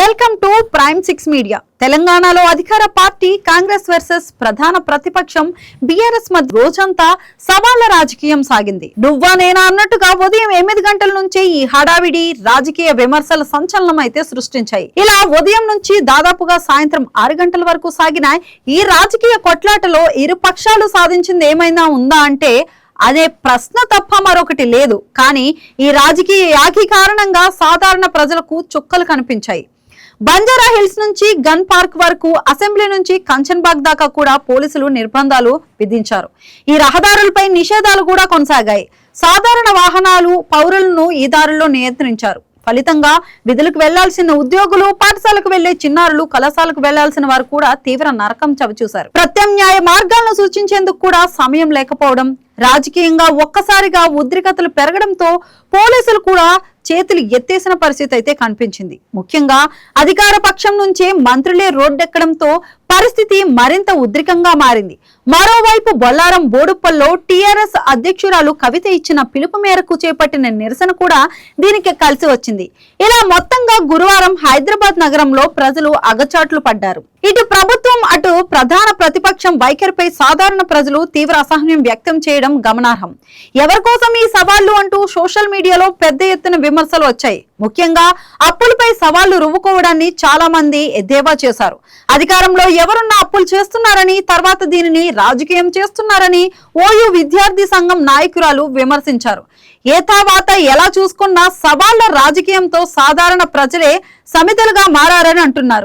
Welcome to prime 6 media. తెలంగాణలో అధికార party Congress versus ప్రధాన ప్రతిపక్షం బీఆర్ఎస్ మధ్య రోజంతా సవాళ్ల రాజకీయం సాగింది. నువ్వా నేనా అన్నట్టుగా ఉదయం 8 గంటల నుంచే ఈ హడావిడి రాజకీయ విమర్శల సంచలనం అయితే సృష్టించాయి. ఇలా ఉదయం నుంచి దాదాపుగా సాయంత్రం 6 గంటల వరకు సాగిన ఈ రాజకీయ కొట్లాటలో ఇరు పక్షాలు సాధించింది ఏమైనా ఉందా అంటే అదే ప్రశ్న తప్ప మరొకటి లేదు. కానీ ఈ రాజకీయ యాగి కారణంగా సాధారణ ప్రజలకు చుక్కలు కనిపించాయి. బంజారా హిల్స్ నుంచి గన్ పార్క్ వరకు, అసెంబ్లీ నుంచి కంచన్బాగ్ దాకా కూడా పోలీసులు నిర్బంధాలు విధించారు. ఈ రహదారులపై నిషేధాలు కూడా కొనసాగాయి. సాధారణ వాహనాలు, పౌరులను ఈ దారుల్లో నియంత్రించారు. ఫలితంగా విధులకు వెళ్లాల్సిన ఉద్యోగులు, పాఠశాలకు వెళ్లే చిన్నారులు, కళాశాలకు వెళ్లాల్సిన వారు కూడా తీవ్ర నరకం చవిచూశారు. ప్రత్యామ్నాయ మార్గాలను సూచించేందుకు కూడా సమయం లేకపోవడం, రాజకీయంగా ఒక్కసారిగా ఉద్రిక్తతలు పెరగడంతో పోలీసులు కూడా చేతులు ఎత్తేసిన పరిస్థితి అయితే కనిపించింది. ముఖ్యంగా అధికార పక్షం నుంచే మంత్రులే రోడ్డెక్కడంతో పరిస్థితి మరింత ఉద్రికంగా మారింది. మరోవైపు బొల్లారం బోడుప్పల్లో టీఆర్ఎస్ అధ్యక్షురాలు కవిత ఇచ్చిన పిలుపు మేరకు చేపట్టిన నిరసన కూడా దీనికి కలిసి వచ్చింది. ఇలా మొత్తంగా గురువారం హైదరాబాద్ నగరంలో ప్రజలు అగచాట్లు పడ్డారు. ఇటు ప్రభుత్వం, అటు ప్రధాన ప్రతిపక్షం వైఖరిపై సాధారణ ప్రజలు తీవ్ర అసహనం వ్యక్తం చేయడం గమనార్హం. ఎవరి కోసం ఈ సవాళ్లు అంటూ సోషల్ మీడియాలో పెద్ద ఎత్తున విమర్శలు వచ్చాయి. ముఖ్యంగా అప్పులపై సవాళ్లు రువ్వుకోవడాన్ని చాలా మంది ఎద్దేవా చేశారు. అధికారంలో ఎవరున్నా అప్పులు చేస్తున్నారని, తర్వాత దీనిని రాజకీయం చేస్తున్నారని ఓయూ విద్యార్థి సంఘం నాయకురాలు విమర్శించారు. ఏతావాత ఎలా చూసుకున్నా సవాళ్ల రాజకీయంతో సాధారణ ప్రజలే సమితలుగా మారారని అంటున్నారు.